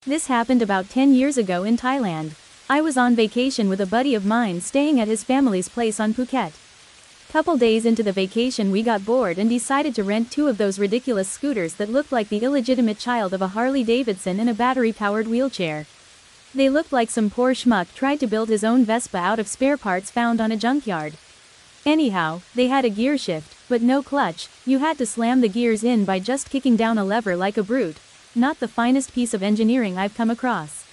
This happened about 10 years ago in Thailand. I was on vacation with a buddy of mine staying at his family's place on Phuket. Couple days into the vacation we got bored and decided to rent two of those ridiculous scooters that looked like the illegitimate child of a Harley Davidson in a battery-powered wheelchair. They looked like some poor schmuck tried to build his own Vespa out of spare parts found on a junkyard. Anyhow, they had a gear shift, but no clutch. You had to slam the gears in by just kicking down a lever like a brute. Not the finest piece of engineering I've come across.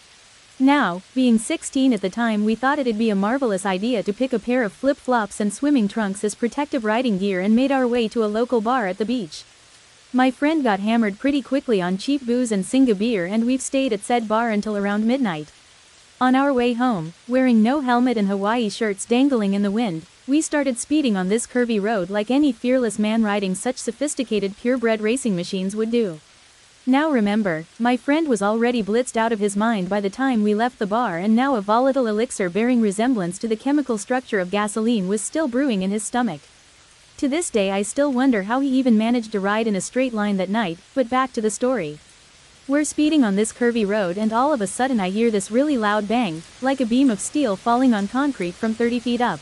Now, being 16 at the time, we thought it'd be a marvelous idea to pick a pair of flip-flops and swimming trunks as protective riding gear and made our way to a local bar at the beach. My friend got hammered pretty quickly on cheap booze and Singa beer, and we've stayed at said bar until around midnight. On our way home, wearing no helmet and Hawaii shirts dangling in the wind, we started speeding on this curvy road like any fearless man riding such sophisticated purebred racing machines would do. Now remember, my friend was already blitzed out of his mind by the time we left the bar, and now a volatile elixir bearing resemblance to the chemical structure of gasoline was still brewing in his stomach. To this day I still wonder how he even managed to ride in a straight line that night, but back to the story. We're speeding on this curvy road and all of a sudden I hear this really loud bang, like a beam of steel falling on concrete from 30 feet up.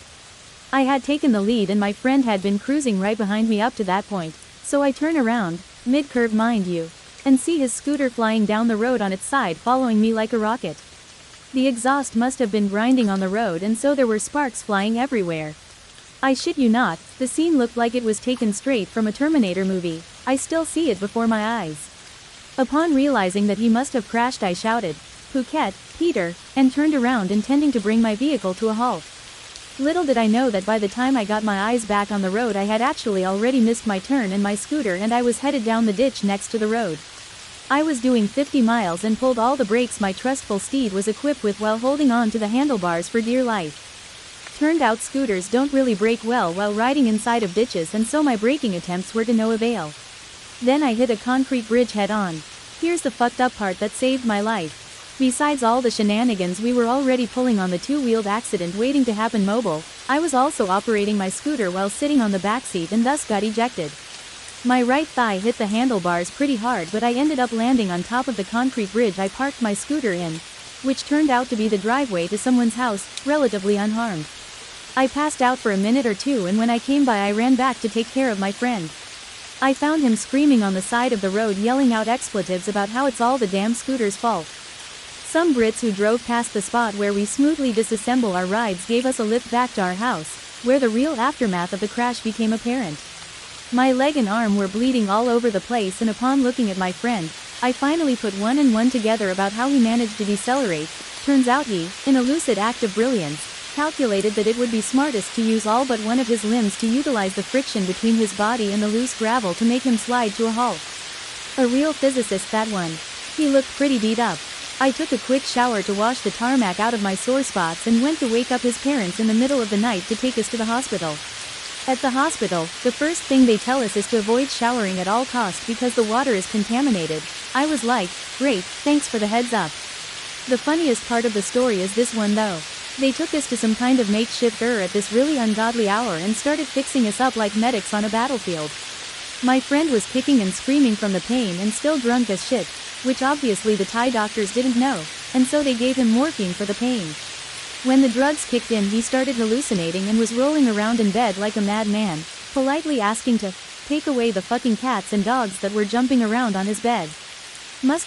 I had taken the lead and my friend had been cruising right behind me up to that point, so I turn around, mid-curve mind you, and see his scooter flying down the road on its side following me like a rocket. The exhaust must have been grinding on the road, and so there were sparks flying everywhere. I shit you not, the scene looked like it was taken straight from a Terminator movie. I still see it before my eyes. Upon realizing that he must have crashed, I shouted, "Phuket, Peter," and turned around intending to bring my vehicle to a halt. Little did I know that by the time I got my eyes back on the road I had actually already missed my turn and my scooter, and I was headed down the ditch next to the road. I was doing 50 miles and pulled all the brakes my trustful steed was equipped with while holding on to the handlebars for dear life. Turned out scooters don't really brake well while riding inside of ditches, and so my braking attempts were to no avail. Then I hit a concrete bridge head on. Here's the fucked up part that saved my life. Besides all the shenanigans we were already pulling on the two-wheeled accident waiting to happen mobile, I was also operating my scooter while sitting on the backseat and thus got ejected. My right thigh hit the handlebars pretty hard, but I ended up landing on top of the concrete bridge I parked my scooter in, which turned out to be the driveway to someone's house, relatively unharmed. I passed out for a minute or two, and when I came by I ran back to take care of my friend. I found him screaming on the side of the road yelling out expletives about how it's all the damn scooter's fault. Some Brits who drove past the spot where we smoothly disassemble our rides gave us a lift back to our house, where the real aftermath of the crash became apparent. My leg and arm were bleeding all over the place, and upon looking at my friend, I finally put one and one together about how he managed to decelerate. Turns out he, in a lucid act of brilliance, calculated that it would be smartest to use all but one of his limbs to utilize the friction between his body and the loose gravel to make him slide to a halt. A real physicist, that one. He looked pretty beat up. I took a quick shower to wash the tarmac out of my sore spots and went to wake up his parents in the middle of the night to take us to the hospital. At the hospital, the first thing they tell us is to avoid showering at all costs because the water is contaminated. I was like, great, thanks for the heads up. The funniest part of the story is this one though. They took us to some kind of makeshift at this really ungodly hour and started fixing us up like medics on a battlefield. My friend was kicking and screaming from the pain and still drunk as shit, which obviously the Thai doctors didn't know, and so they gave him morphine for the pain. When the drugs kicked in he started hallucinating and was rolling around in bed like a madman, politely asking to take away the fucking cats and dogs that were jumping around on his bed. Must